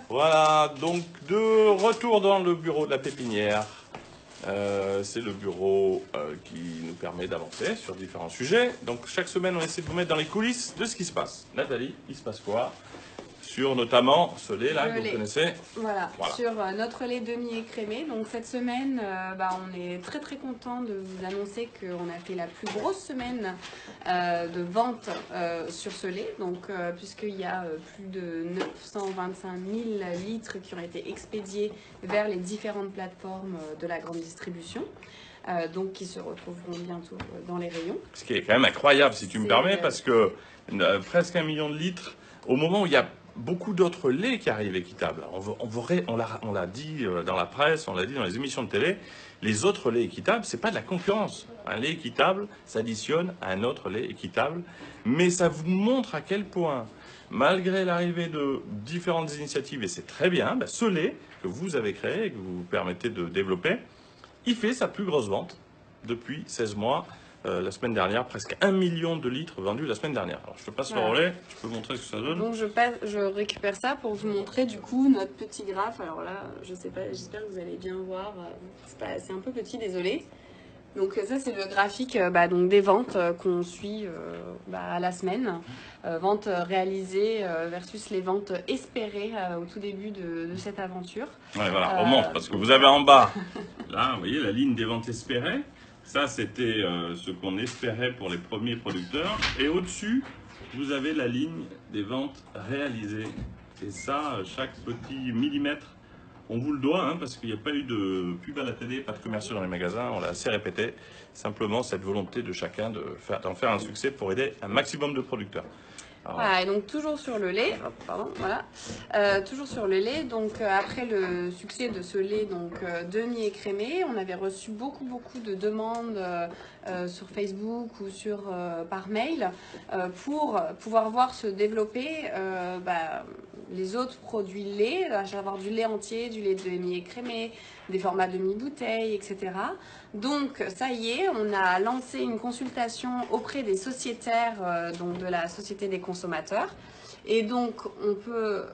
Voilà, donc de retour dans le bureau de la pépinière. C'est le bureau qui nous permet d'avancer sur différents sujets. Donc chaque semaine, on essaie de vous mettre dans les coulisses de ce qui se passe. Nathalie, il se passe quoi? Sur notamment ce lait-là que vous connaissez. Voilà, sur notre lait demi-écrémé. Donc cette semaine, on est très très content de vous annoncer qu'on a fait la plus grosse semaine de vente sur ce lait. Donc puisqu'il y a plus de 925 000 litres qui ont été expédiés vers les différentes plateformes de la grande distribution. Donc qui se retrouveront bientôt dans les rayons. Ce qui est quand même incroyable, si tu me permets, parce que presque 1 million de litres, au moment où il y a beaucoup d'autres laits qui arrivent équitables. On l'a dit dans la presse, on l'a dit dans les émissions de télé, les autres laits équitables, c'est pas de la concurrence. Un lait équitable s'additionne à un autre lait équitable, mais ça vous montre à quel point, malgré l'arrivée de différentes initiatives, et c'est très bien, ce lait que vous avez créé et que vous permettez de développer, il fait sa plus grosse vente depuis 16 mois. La semaine dernière, presque 1 million de litres vendus la semaine dernière. Alors, je te passe le relais, je peux montrer ce que ça donne. Donc je récupère ça pour vous montrer du coup notre petit graphe. Alors là, je sais pas, j'espère que vous allez bien voir. C'est un peu petit, désolé. Donc ça c'est le graphique donc des ventes qu'on suit à la semaine. Ventes réalisées versus les ventes espérées au tout début de cette aventure. Ouais, voilà, on montre parce que vous avez en bas, là, vous voyez la ligne des ventes espérées. Ça, c'était ce qu'on espérait pour les premiers producteurs. Et au-dessus, vous avez la ligne des ventes réalisées. Et ça, chaque petit millimètre, on vous le doit, parce qu'il n'y a pas eu de pub à la télé, pas de commerciaux dans les magasins, on l'a assez répété. Simplement, cette volonté de chacun d'en faire un succès pour aider un maximum de producteurs. Alors, voilà, et donc toujours sur le lait, toujours sur le lait, donc après le succès de ce lait demi-écrémé, on avait reçu beaucoup de demandes sur Facebook ou par mail pour pouvoir voir se développer les autres produits lait, avoir du lait entier, du lait demi-écrémé, des formats demi-bouteilles, etc. Donc ça y est, on a lancé une consultation auprès des sociétaires de la Société des consommateurs. Et donc on peut...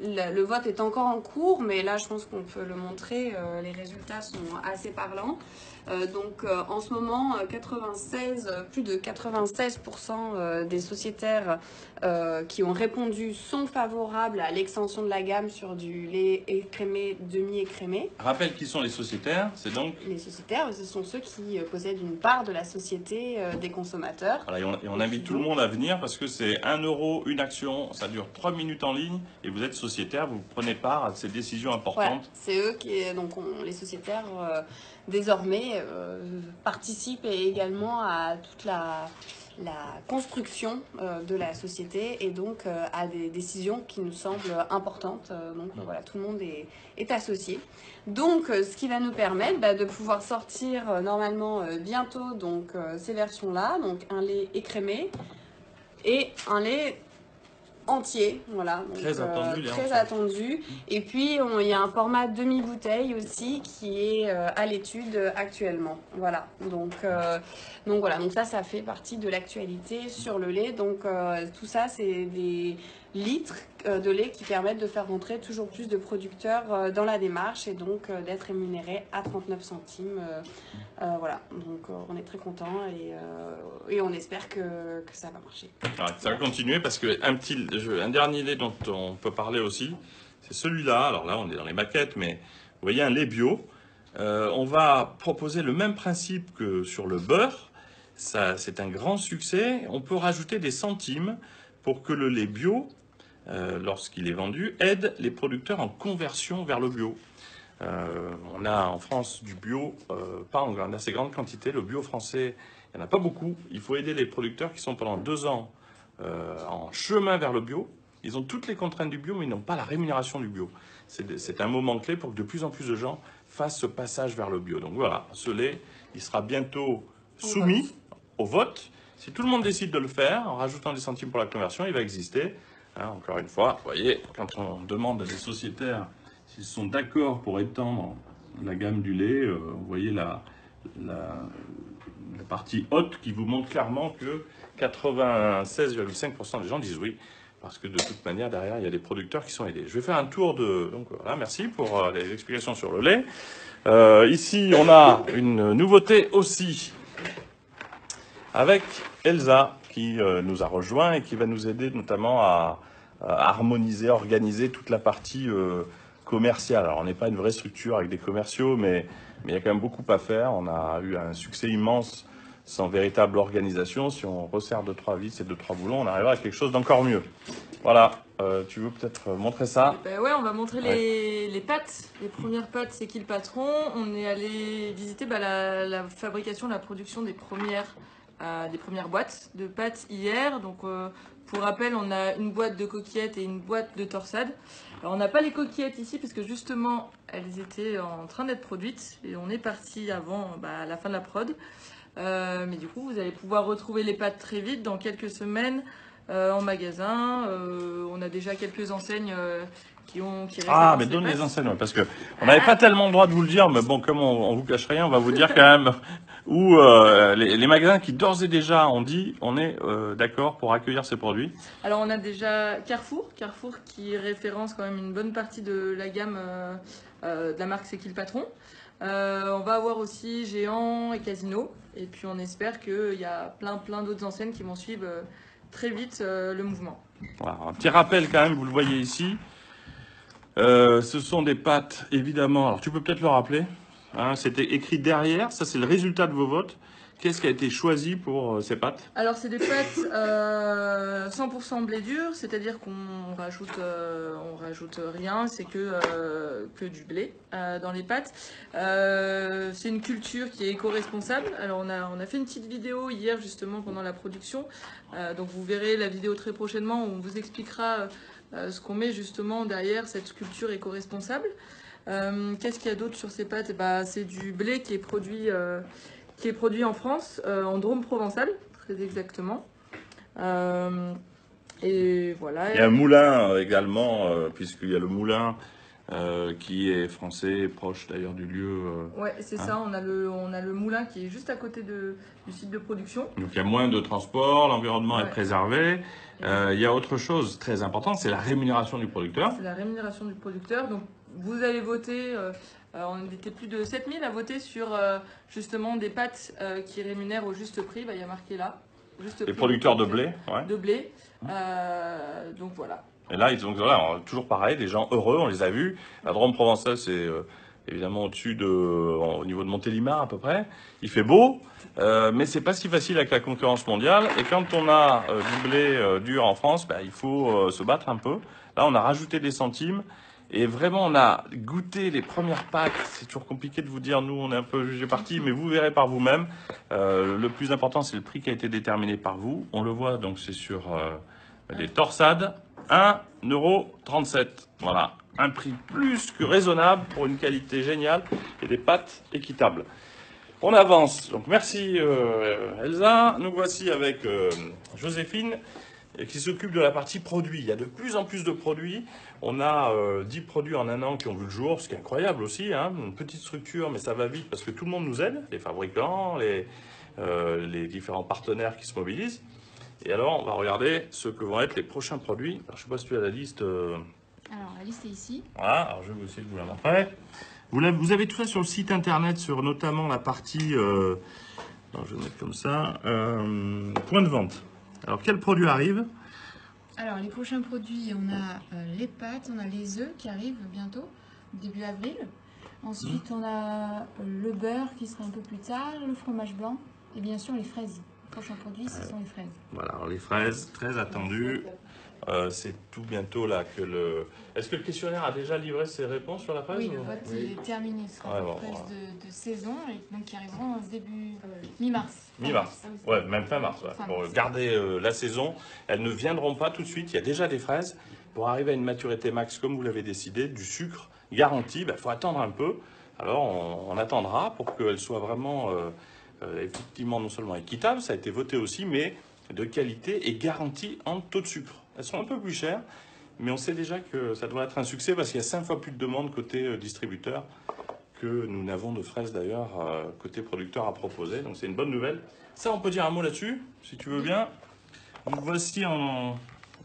Le vote est encore en cours, mais là je pense qu'on peut le montrer, les résultats sont assez parlants. En ce moment, plus de 96% des sociétaires qui ont répondu sont favorables à l'extension de la gamme sur du lait écrémé, demi-écrémé. Rappelle qui sont les sociétaires, c'est donc... Les sociétaires, ce sont ceux qui possèdent une part de la société des consommateurs. Voilà, et on invite tout le monde à venir parce que c'est 1 euro, une action, ça dure 3 minutes en ligne et vous êtes sociétaire, vous prenez part à ces décisions importantes. Voilà, c'est eux qui, les sociétaires désormais participent également à toute la construction de la société et donc à des décisions qui nous semblent importantes. Voilà, tout le monde est associé. Donc ce qui va nous permettre de pouvoir sortir normalement bientôt ces versions-là, donc un lait écrémé et un lait entier, voilà, donc, très attendu. Et puis il y a un format demi-bouteille aussi qui est à l'étude actuellement. Voilà, donc ça fait partie de l'actualité sur le lait. Donc tout ça, c'est des litres de lait qui permettent de faire rentrer toujours plus de producteurs dans la démarche et donc d'être rémunérés à 39 centimes. Voilà, donc on est très contents et on espère que ça va marcher. Alors, ça va continuer parce que un dernier lait dont on peut parler aussi, c'est celui-là. Alors là, on est dans les maquettes, mais vous voyez un lait bio. On va proposer le même principe que sur le beurre. Ça, c'est un grand succès. On peut rajouter des centimes pour que le lait bio, lorsqu'il est vendu, aide les producteurs en conversion vers le bio. On a en France du bio, pas en assez grande quantité. Le bio français, il n'y en a pas beaucoup. Il faut aider les producteurs qui sont pendant 2 ans en chemin vers le bio. Ils ont toutes les contraintes du bio, mais ils n'ont pas la rémunération du bio. C'est un moment clé pour que de plus en plus de gens fassent ce passage vers le bio. Donc voilà, ce lait, il sera bientôt soumis au vote. Si tout le monde décide de le faire, en rajoutant des centimes pour la conversion, il va exister. Encore une fois, vous voyez, quand on demande à des sociétaires s'ils sont d'accord pour étendre la gamme du lait, vous voyez la partie haute qui vous montre clairement que 96,5% des gens disent oui. parce que de toute manière, derrière, il y a des producteurs qui sont aidés. Je vais faire un tour de... Donc voilà, merci pour les explications sur le lait. Ici, on a une nouveauté aussi avec Elsa qui nous a rejoint et qui va nous aider notamment à harmoniser, organiser toute la partie commerciale. Alors, on n'est pas une vraie structure avec des commerciaux, mais il y a quand même beaucoup à faire. On a eu un succès immense sans véritable organisation. Si on resserre 2-3 vis et 2-3 boulons, on arrivera à quelque chose d'encore mieux. Voilà, tu veux peut-être montrer ça? Ben ouais, on va montrer les pâtes, les premières pâtes, c'est qui le patron. On est allé visiter la fabrication, la production des premières boîtes de pâtes hier. Donc pour rappel, on a une boîte de coquillettes et une boîte de torsades. Alors on n'a pas les coquillettes ici parce que justement elles étaient en train d'être produites et on est parti avant la fin de la prod. Mais du coup vous allez pouvoir retrouver les pâtes très vite dans quelques semaines. En magasin, on a déjà quelques enseignes qui Ah, mais donne les enseignes, ouais, parce que on n'avait pas tellement le droit de vous le dire, mais bon, comme on vous cache rien, on va vous dire quand même où les magasins qui d'ores et déjà ont dit on est d'accord pour accueillir ces produits. Alors on a déjà Carrefour qui référence quand même une bonne partie de la gamme de la marque C'est qui le patron. On va avoir aussi Géant et Casino, et puis on espère qu'il y a plein d'autres enseignes qui vont suivre très vite le mouvement. Voilà, un petit rappel quand même, vous le voyez ici. Ce sont des pâtes, évidemment. Alors tu peux peut-être le rappeler. Hein, c'était écrit derrière. Ça, c'est le résultat de vos votes. Qu'est-ce qui a été choisi pour ces pâtes? Alors c'est des pâtes 100% blé dur, c'est-à-dire qu'on rajoute rien, c'est que du blé dans les pâtes. C'est une culture qui est éco-responsable. Alors on a fait une petite vidéo hier justement pendant la production, donc vous verrez la vidéo très prochainement où on vous expliquera ce qu'on met justement derrière cette culture éco-responsable. Qu'est-ce qu'il y a d'autre sur ces pâtes? C'est du blé qui est produit en France, en Drôme provençal, très exactement. Et voilà. Il y a un moulin également, puisqu'il y a le moulin qui est français, proche d'ailleurs du lieu. Ouais, c'est ça, on a le moulin qui est juste à côté du site de production. Donc il y a moins de transport, l'environnement est préservé. Il y a autre chose très importante, c'est la rémunération du producteur. C'est la rémunération du producteur. Donc vous avez voté... on était plus de 7000 à voter sur justement des pâtes qui rémunèrent au juste prix. Il y a marqué là. Les producteurs de blé. Ouais. De blé. Donc voilà. Et là, toujours pareil, des gens heureux, on les a vus. La Drôme provençale, c'est évidemment au niveau de Montélimar à peu près. Il fait beau, mais c'est pas si facile avec la concurrence mondiale. Et quand on a du blé dur en France, il faut se battre un peu. Là, on a rajouté des centimes. Et vraiment, on a goûté les premières pâtes. C'est toujours compliqué de vous dire, nous, on est un peu jugé parti, mais vous verrez par vous-même. Le plus important, c'est le prix qui a été déterminé par vous. On le voit, donc c'est sur les torsades, 1,37 €. Voilà, un prix plus que raisonnable pour une qualité géniale et des pâtes équitables. On avance. Donc merci Elsa. Nous voici avec Joséphine, qui s'occupe de la partie produits. Il y a de plus en plus de produits. On a 10 produits en un an qui ont vu le jour, ce qui est incroyable aussi. Hein. Une petite structure, mais ça va vite parce que tout le monde nous aide, les fabricants, les différents partenaires qui se mobilisent. Et alors, on va regarder ce que vont être les prochains produits. Alors, je ne sais pas si tu as la liste. Alors, la liste est ici. Voilà, alors je vais essayer de vous la montrer. Vous avez tout ça sur le site internet, sur notamment la partie... alors, je vais mettre comme ça. Point de vente. Alors, quel produit arrive? Alors, les prochains produits, on a les pâtes, on a les œufs qui arrivent bientôt, début avril. Ensuite, on a le beurre qui sera un peu plus tard, le fromage blanc et bien sûr les fraises. Les prochains produits, ce sont les fraises. Voilà, alors les fraises, très attendues. C'est tout bientôt là que le... Est-ce que le questionnaire a déjà livré ses réponses sur la fraise? Oui, le vote est terminé. Ce sera des fraises de saison et donc qui arriveront début mi-mars. Mi-mars, ouais, même fin mars. Ouais. Pour garder la saison, elles ne viendront pas tout de suite. Il y a déjà des fraises. Pour arriver à une maturité max, comme vous l'avez décidé, du sucre garanti, faut attendre un peu. Alors on attendra pour qu'elles soient vraiment effectivement non seulement équitables, ça a été voté aussi, mais de qualité et garantie en taux de sucre. Elles sont un peu plus chères, mais on sait déjà que ça doit être un succès parce qu'il y a 5 fois plus de demandes côté distributeur que nous n'avons de fraises d'ailleurs côté producteur à proposer. Donc c'est une bonne nouvelle. Ça, on peut dire un mot là-dessus, si tu veux bien. Donc voici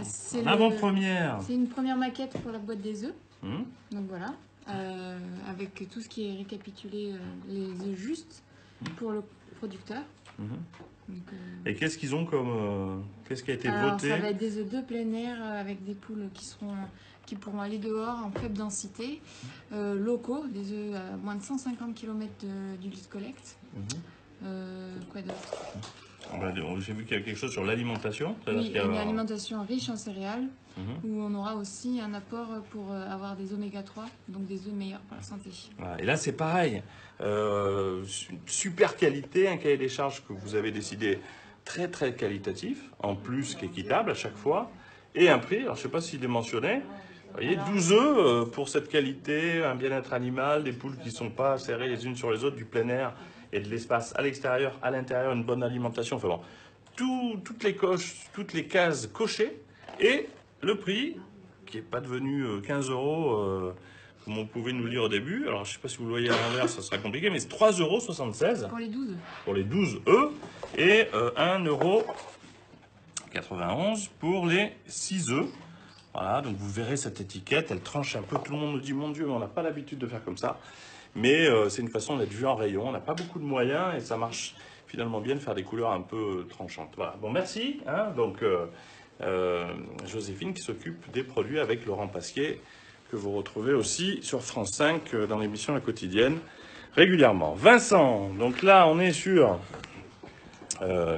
C'est En avant-première. C'est une première maquette pour la boîte des œufs. Hum. Donc voilà, avec tout ce qui est récapitulé, les œufs justes pour le producteur. Mhm. Donc, Et qu'est-ce qu'ils ont comme... qu'est-ce qui a été alors, voté? ça va être des œufs de plein air avec des poules qui pourront aller dehors en faible densité, locaux, des œufs à moins de 150 km du lieu de collecte. Mhm. Quoi d'autre? J'ai vu qu'il y avait quelque chose sur l'alimentation. Oui, une alimentation riche en céréales, Mhm. où on aura aussi un apport pour avoir des oméga 3, donc des œufs meilleurs pour la santé. Voilà. Et là, c'est pareil. Une super qualité, un cahier des charges que vous avez décidé très très qualitatif, en plus qu'équitable à chaque fois, et un prix, alors je ne sais pas s'il est mentionné, vous voyez, 12 œufs pour cette qualité, un bien-être animal, des poules qui ne sont pas serrées les unes sur les autres, du plein air et de l'espace à l'extérieur, à l'intérieur, une bonne alimentation, enfin bon, toutes les cases cochées, et le prix, qui n'est pas devenu 15 euros, comme on pouvait nous le dire au début. Alors, je ne sais pas si vous le voyez à l'envers, ça sera compliqué, mais c'est 3,76 € Pour les 12. pour les 12 œufs et 1,91 € pour les 6 œufs. Voilà, donc vous verrez cette étiquette, elle tranche un peu. Tout le monde nous dit, mon Dieu, mais on n'a pas l'habitude de faire comme ça. Mais c'est une façon d'être vu en rayon. On n'a pas beaucoup de moyens et ça marche finalement bien de faire des couleurs un peu tranchantes. Voilà, bon, merci. Hein, donc, Joséphine qui s'occupe des produits avec Laurent Pasquier, que vous retrouvez aussi sur France 5 dans l'émission La Quotidienne régulièrement. Vincent, donc là on est sur...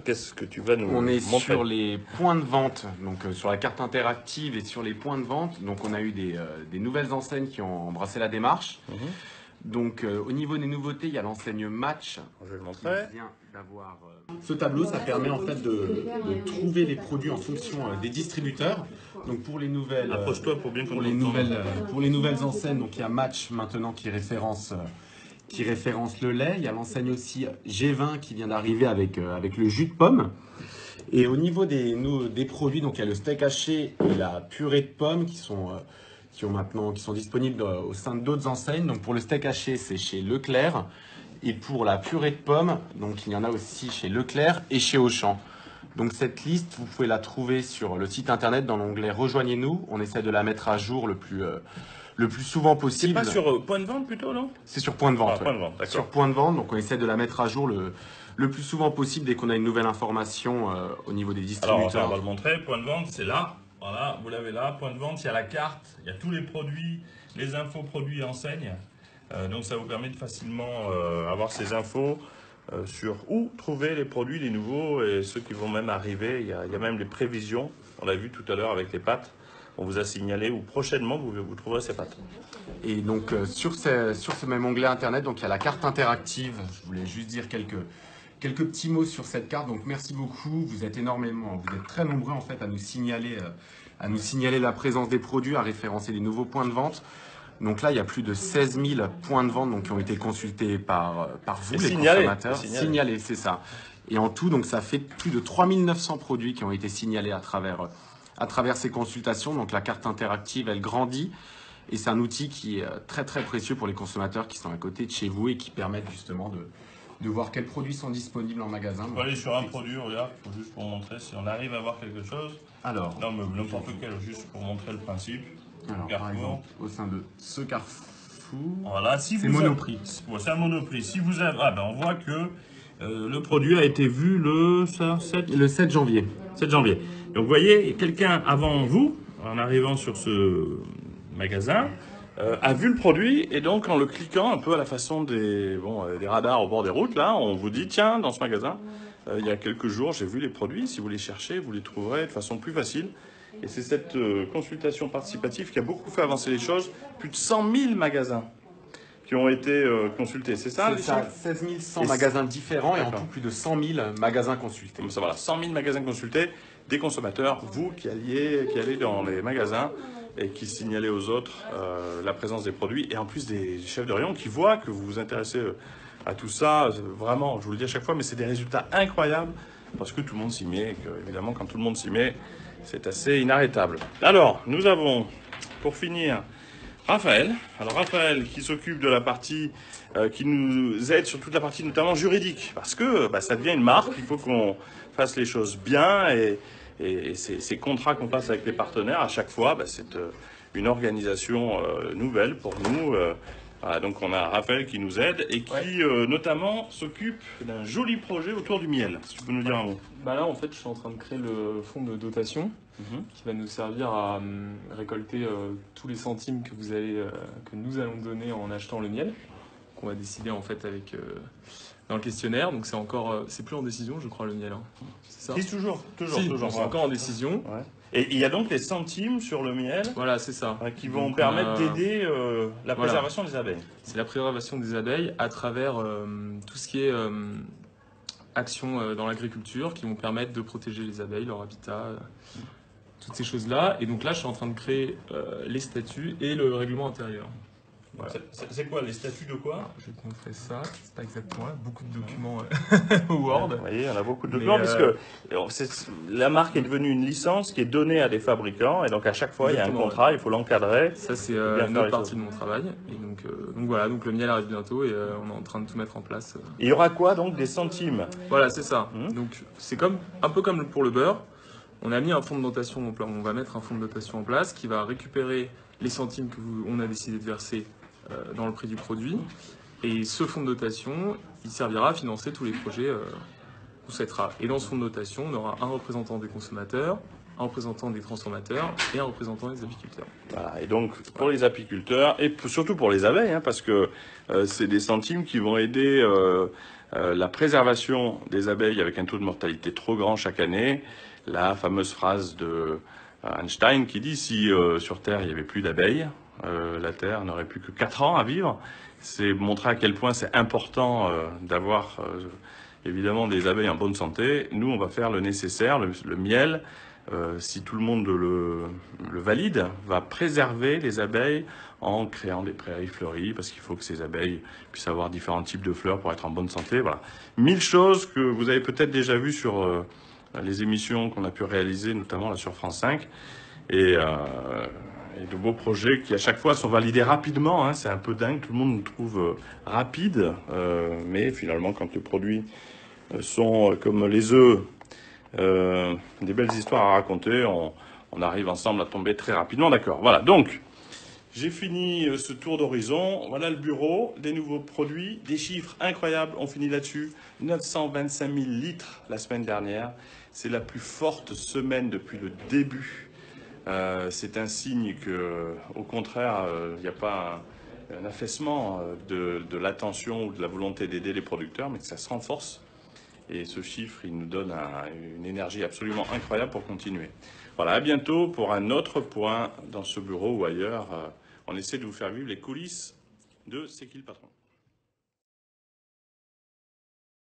qu'est-ce que tu vas nous On est montrer? sur les points de vente, donc sur la carte interactive et sur les points de vente. Donc on a eu des nouvelles enseignes qui ont embrassé la démarche. Mhm. Donc au niveau des nouveautés, il y a l'enseigne Match Je vais le qui montrer. vient d'avoir... Ce tableau, ça permet en fait de trouver les produits en fonction des distributeurs. Donc pour les nouvelles... Approche-toi pour bien qu'on Pour les t'entende. nouvelles enseignes, donc il y a Match maintenant qui référence le lait. Il y a l'enseigne aussi G20 qui vient d'arriver avec le jus de pomme. Et au niveau des produits, donc il y a le steak haché et la purée de pommes qui sont disponibles au sein d'autres enseignes. Donc pour le steak haché, c'est chez Leclerc. Et pour la purée de pommes, donc il y en a aussi chez Leclerc et chez Auchan. Donc cette liste, vous pouvez la trouver sur le site internet dans l'onglet Rejoignez-nous. On essaie de la mettre à jour le plus souvent C'est possible. pas sur point de vente plutôt, non? C'est sur point de vente. Ah, point de vente, d'accord. Sur point de vente, donc on essaie de la mettre à jour le plus souvent possible dès qu'on a une nouvelle information au niveau des Alors, distributeurs. on va le montrer. Point de vente, c'est là. Voilà, vous l'avez là. Point de vente, il y a la carte, il y a tous les produits, les infos produits et enseignes. Donc ça vous permet de facilement avoir ces infos sur où trouver les produits, les nouveaux et ceux qui vont même arriver. Il y a même les prévisions. On l'a vu tout à l'heure avec les pâtes. On vous a signalé où prochainement vous trouverez ces pâtes. Et donc sur ce même onglet internet, donc il y a la carte interactive. Je voulais juste dire quelques petits mots sur cette carte. Donc merci beaucoup. Vous êtes très nombreux en fait à nous signaler la présence des produits, à référencer les nouveaux points de vente. Donc là, il y a plus de 16 000 points de vente donc, qui ont été consultés par vous, les consommateurs. Signalés, c'est ça. Et en tout, donc ça fait plus de 3 900 produits qui ont été signalés à travers ces consultations. Donc la carte interactive, elle grandit. Et c'est un outil qui est très très précieux pour les consommateurs qui sont à côté de chez vous et qui permettent justement de voir quels produits sont disponibles en magasin. On va aller sur un produit, regarde, juste pour montrer si on arrive à voir quelque chose. Alors, Non, mais n'importe quel, juste pour montrer le principe. par Carrefour. exemple, au sein de ce Carrefour, Voilà, si c'est vous Monoprix. Bon, c'est un Monoprix. Si vous avez... Ah ben on voit que le produit a été vu le 7 janvier. 7 janvier. Donc vous voyez, quelqu'un avant vous, en arrivant sur ce magasin, a vu le produit et donc en le cliquant un peu à la façon des radars au bord des routes, là, on vous dit tiens, dans ce magasin, il y a quelques jours, j'ai vu les produits, si vous les cherchez, vous les trouverez de façon plus facile. Et c'est cette consultation participative qui a beaucoup fait avancer les choses. Plus de 100 000 magasins qui ont été consultés, c'est ça? C'est ça, 16 100 magasins différents et en D'accord. tout plus de 100 000 magasins consultés. Comme ça, voilà, 100 000 magasins consultés, des consommateurs, vous qui allez dans les magasins et qui signalez aux autres la présence des produits, et en plus des chefs de rayon qui voient que vous vous intéressez à tout ça. Vraiment, je vous le dis à chaque fois, mais c'est des résultats incroyables parce que tout le monde s'y met, et que, évidemment, quand tout le monde s'y met, c'est assez inarrêtable. Alors, nous avons, pour finir, Raphaël. Alors Raphaël qui s'occupe de la partie, qui nous aide sur toute la partie notamment juridique, parce que ça devient une marque, il faut qu'on fasse les choses bien Et ces contrats qu'on passe avec les partenaires, à chaque fois, c'est une organisation nouvelle pour nous. Voilà, donc on a Raphaël qui nous aide et qui notamment s'occupe d'un joli projet autour du miel. Si tu peux nous dire un mot. Bah là, en fait, je suis en train de créer le fonds de dotation qui va nous servir à récolter tous les centimes que nous allons donner en achetant le miel, qu'on va décider en fait avec dans le questionnaire. Donc c'est plus en décision, je crois, le miel. Hein. C'est ça. Si, toujours. C'est encore en décision. Ouais. Et il y a donc les centimes sur le miel. Voilà, c'est ça. Qui vont permettre d'aider la préservation des abeilles. C'est la préservation des abeilles à travers tout ce qui est actions dans l'agriculture qui vont permettre de protéger les abeilles, leur habitat, toutes ces choses-là. Et donc là, je suis en train de créer les statuts et le règlement intérieur. Voilà. C'est quoi, les statuts de quoi? Je vais te montrer ça, c'est pas exactement là, beaucoup de documents au Word. Vous voyez, on a beaucoup de documents, puisque la marque est devenue une licence qui est donnée à des fabricants, et donc à chaque fois, il y a un contrat, il faut l'encadrer. Ça, c'est une autre partie de mon travail. Et donc voilà, donc le miel arrive bientôt, et on est en train de tout mettre en place. Il y aura quoi, donc, des centimes? Voilà, c'est ça. Donc c'est un peu comme pour le beurre. On a mis un fonds de dotation, on va mettre un fonds de dotation en place qui va récupérer les centimes qu'on a décidé de verser dans le prix du produit. Et ce fonds de dotation, il servira à financer tous les projets qu'on souhaitera. Et dans ce fonds de dotation, on aura un représentant des consommateurs, un représentant des transformateurs et un représentant des apiculteurs. Voilà, et donc pour les apiculteurs, et surtout pour les abeilles, parce que c'est des centimes qui vont aider la préservation des abeilles avec un taux de mortalité trop grand chaque année. La fameuse phrase de Einstein qui dit si sur Terre il n'y avait plus d'abeilles, la Terre n'aurait plus que 4 ans à vivre. C'est montrer à quel point c'est important d'avoir évidemment des abeilles en bonne santé. Nous, on va faire le nécessaire, le miel, si tout le monde le valide, va préserver les abeilles en créant des prairies fleuries, parce qu'il faut que ces abeilles puissent avoir différents types de fleurs pour être en bonne santé. Voilà. 1000 choses que vous avez peut-être déjà vues sur les émissions qu'on a pu réaliser, notamment là sur France 5. Et de beaux projets qui à chaque fois sont validés rapidement. C'est un peu dingue, tout le monde nous trouve rapide, mais finalement quand les produits sont comme les œufs, des belles histoires à raconter, on arrive ensemble à tomber très rapidement d'accord. Voilà, donc j'ai fini ce tour d'horizon. Voilà le bureau, des nouveaux produits, des chiffres incroyables, on finit là-dessus. 925 000 litres la semaine dernière, c'est la plus forte semaine depuis le début. C'est un signe que, au contraire, il n'y a pas un affaissement de l'attention ou de la volonté d'aider les producteurs, mais que ça se renforce. Et ce chiffre, il nous donne une énergie absolument incroyable pour continuer. Voilà, à bientôt pour un autre point dans ce bureau ou ailleurs. On essaie de vous faire vivre les coulisses de C'est qui le patron.